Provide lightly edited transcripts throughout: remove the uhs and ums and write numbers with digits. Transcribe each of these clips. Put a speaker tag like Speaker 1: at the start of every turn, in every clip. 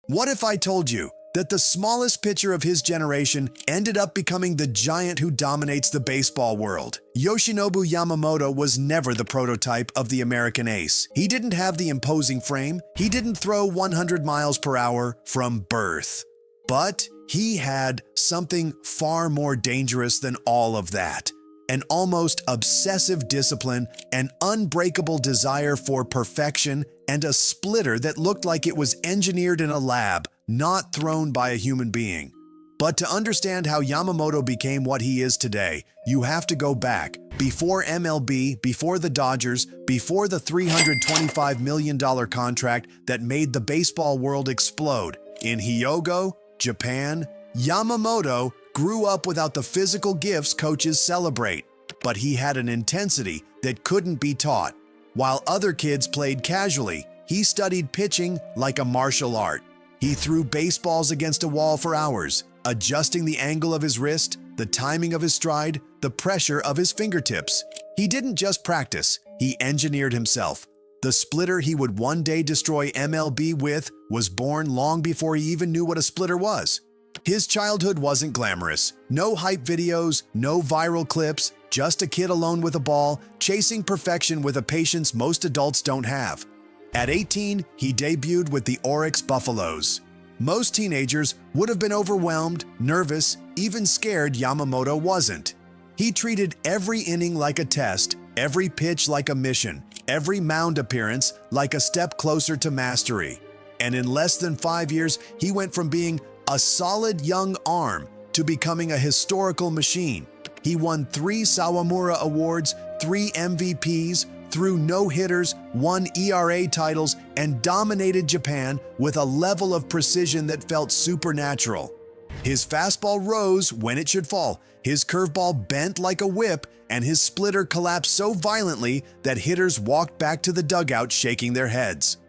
Speaker 1: What if I told you that the smallest pitcher of his generation ended up becoming the giant who dominates the baseball world? Yoshinobu Yamamoto was never the prototype of the American ace. He didn't have the imposing frame. He didn't throw 100 miles per hour from birth. But he had something far more dangerous than all of that. An almost obsessive discipline, an unbreakable desire for perfection, and a splitter that looked like it was engineered in a lab, not thrown by a human being. But to understand how Yamamoto became what he is today, you have to go back. Before MLB, before the Dodgers, before the $325 million contract that made the baseball world explode. In Hyogo, Japan, Yamamoto grew up without the physical gifts coaches celebrate, but he had an intensity that couldn't be taught. While other kids played casually, he studied pitching like a martial art. He threw baseballs against a wall for hours, adjusting the angle of his wrist, the timing of his stride, the pressure of his fingertips. He didn't just practice, he engineered himself. The splitter he would one day destroy MLB with was born long before he even knew what a splitter was. His childhood wasn't glamorous. No hype videos, no viral clips, just a kid alone with a ball, chasing perfection with a patience most adults don't have. At 18, he debuted with the Oryx Buffaloes. Most teenagers would have been overwhelmed, nervous, even scared. Yamamoto wasn't. He treated every inning like a test, every pitch like a mission, every mound appearance like a step closer to mastery. And in less than 5 years, he went from being a solid young arm to becoming a historical machine. He won 3 Sawamura Awards, 3 MVPs, threw no-hitters, won ERA titles, and dominated Japan with a level of precision that felt supernatural. His fastball rose when it should fall, his curveball bent like a whip, and his splitter collapsed so violently that hitters walked back to the dugout shaking their heads.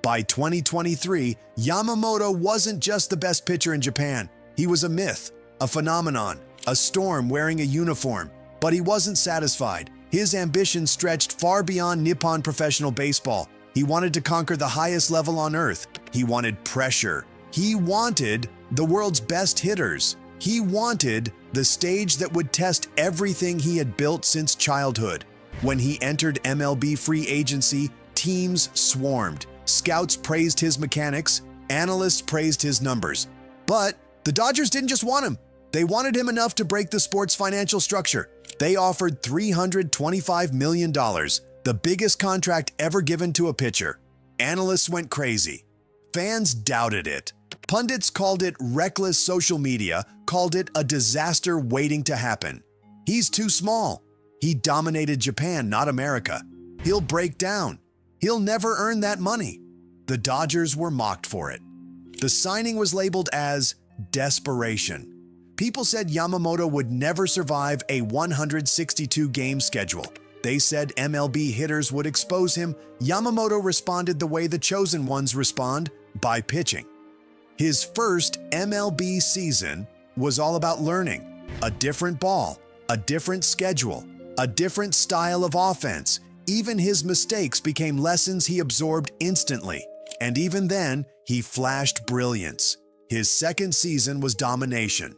Speaker 1: By 2023, Yamamoto wasn't just the best pitcher in Japan. He was a myth, a phenomenon, a storm wearing a uniform. But he wasn't satisfied. His ambition stretched far beyond Nippon professional baseball. He wanted to conquer the highest level on earth. He wanted pressure. He wanted the world's best hitters. He wanted the stage that would test everything he had built since childhood. When he entered MLB free agency, teams swarmed. Scouts praised his mechanics. Analysts praised his numbers. But the Dodgers didn't just want him. They wanted him enough to break the sport's financial structure. They offered $325 million, the biggest contract ever given to a pitcher. Analysts went crazy. Fans doubted it. Pundits called it reckless. Social media called it a disaster waiting to happen. He's too small. He dominated Japan, not America. He'll break down. He'll never earn that money. The Dodgers were mocked for it. The signing was labeled as desperation. People said Yamamoto would never survive a 162-game schedule. They said MLB hitters would expose him. Yamamoto responded the way the chosen ones respond, by pitching. His first MLB season was all about learning. A different ball, a different schedule, a different style of offense. Even his mistakes became lessons he absorbed instantly. And even then, he flashed brilliance. His second season was domination.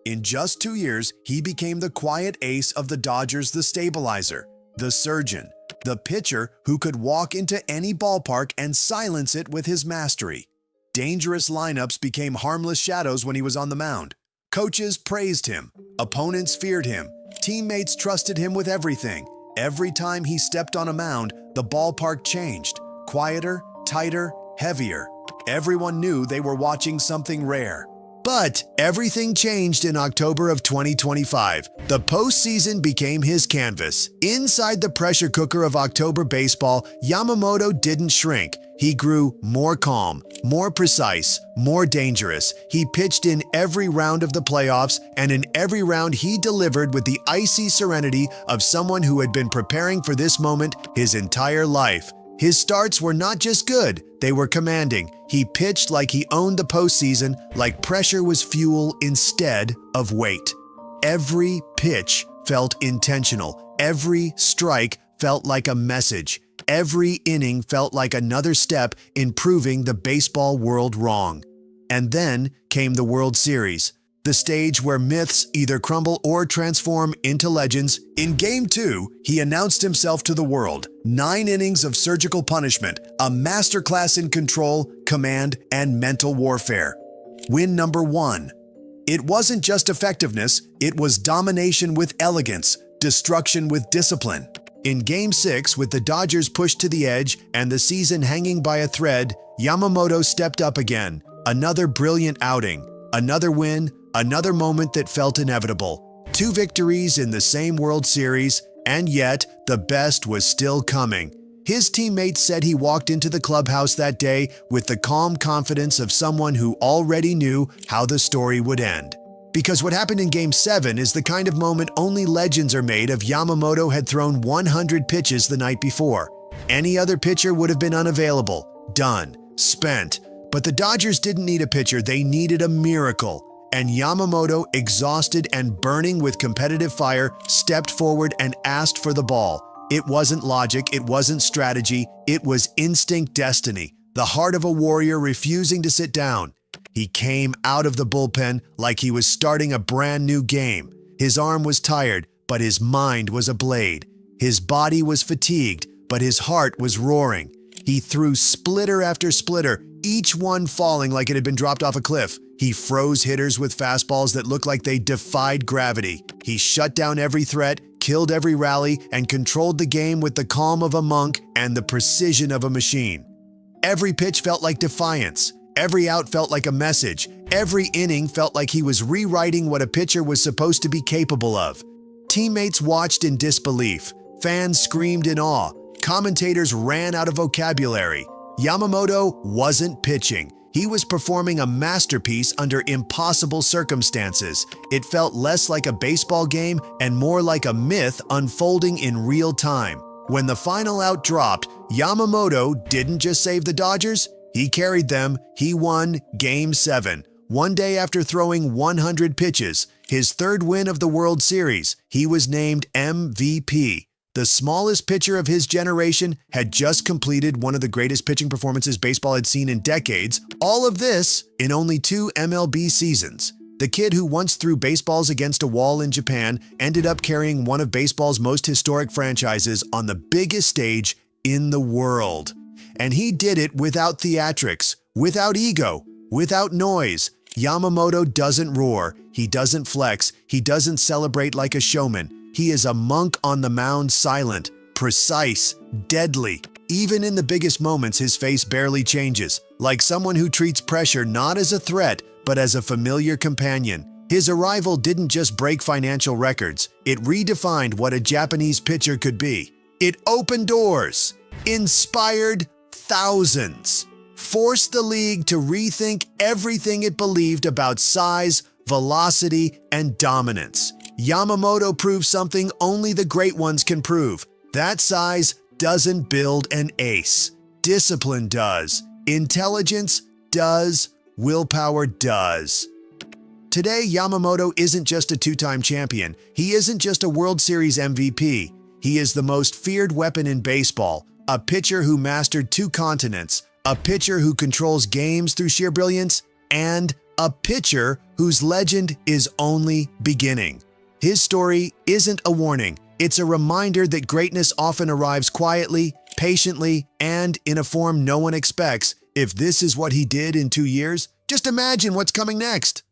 Speaker 1: In just 2 years, he became the quiet ace of the Dodgers, the stabilizer, the surgeon, the pitcher who could walk into any ballpark and silence it with his mastery. Dangerous lineups became harmless shadows when he was on the mound. Coaches praised him. Opponents feared him. Teammates trusted him with everything. Every time he stepped on a mound, the ballpark changed. Quieter, tighter, heavier. Everyone knew they were watching something rare. But everything changed in October of 2025. The postseason became his canvas. Inside the pressure cooker of October baseball, Yamamoto didn't shrink. He grew more calm, more precise, more dangerous. He pitched in every round of the playoffs, and in every round he delivered with the icy serenity of someone who had been preparing for this moment his entire life. His starts were not just good, they were commanding. He pitched like he owned the postseason, like pressure was fuel instead of weight. Every pitch felt intentional. Every strike felt like a message. Every inning felt like another step in proving the baseball world wrong. And then came the World Series, the stage where myths either crumble or transform into legends. In Game 2, he announced himself to the world. 9 innings of surgical punishment, a masterclass in control, command, and mental warfare. Win number 1. It wasn't just effectiveness, it was domination with elegance, destruction with discipline. In Game 6, with the Dodgers pushed to the edge and the season hanging by a thread, Yamamoto stepped up again. Another brilliant outing, another win, another moment that felt inevitable. 2 victories in the same World Series, and yet the best was still coming. His teammates said he walked into the clubhouse that day with the calm confidence of someone who already knew how the story would end. Because what happened in Game 7 is the kind of moment only legends are made of. Yamamoto had thrown 100 pitches the night before. Any other pitcher would have been unavailable, done, spent. But the Dodgers didn't need a pitcher, they needed a miracle. And Yamamoto, exhausted and burning with competitive fire, stepped forward and asked for the ball. It wasn't logic, it wasn't strategy, it was instinct destiny, the heart of a warrior refusing to sit down. He came out of the bullpen like he was starting a brand new game. His arm was tired, but his mind was ablaze. His body was fatigued, but his heart was roaring. He threw splitter after splitter, each one falling like it had been dropped off a cliff. He froze hitters with fastballs that looked like they defied gravity. He shut down every threat, killed every rally, and controlled the game with the calm of a monk and the precision of a machine. Every pitch felt like defiance. Every out felt like a message. Every inning felt like he was rewriting what a pitcher was supposed to be capable of. Teammates watched in disbelief. Fans screamed in awe. Commentators ran out of vocabulary. Yamamoto wasn't pitching. He was performing a masterpiece under impossible circumstances. It felt less like a baseball game and more like a myth unfolding in real time. When the final out dropped, Yamamoto didn't just save the Dodgers, he carried them. He won Game 7. One day after throwing 100 pitches, his 3rd win of the World Series, he was named MVP. The smallest pitcher of his generation had just completed one of the greatest pitching performances baseball had seen in decades. All of this in only 2 MLB seasons. The kid who once threw baseballs against a wall in Japan ended up carrying one of baseball's most historic franchises on the biggest stage in the world. And he did it without theatrics, without ego, without noise. Yamamoto doesn't roar, he doesn't flex, he doesn't celebrate like a showman. He is a monk on the mound, silent, precise, deadly. Even in the biggest moments, his face barely changes, like someone who treats pressure not as a threat, but as a familiar companion. His arrival didn't just break financial records, it redefined what a Japanese pitcher could be. It opened doors, inspired thousands, forced the league to rethink everything it believed about size, velocity, and dominance. Yamamoto proved something only the great ones can prove. That size doesn't build an ace. Discipline does. Intelligence does. Willpower does. Today, Yamamoto isn't just a 2-time champion. He isn't just a World Series MVP. He is the most feared weapon in baseball, a pitcher who mastered 2 continents, a pitcher who controls games through sheer brilliance, and a pitcher whose legend is only beginning. His story isn't a warning. It's a reminder that greatness often arrives quietly, patiently, and in a form no one expects. If this is what he did in 2 years, just imagine what's coming next.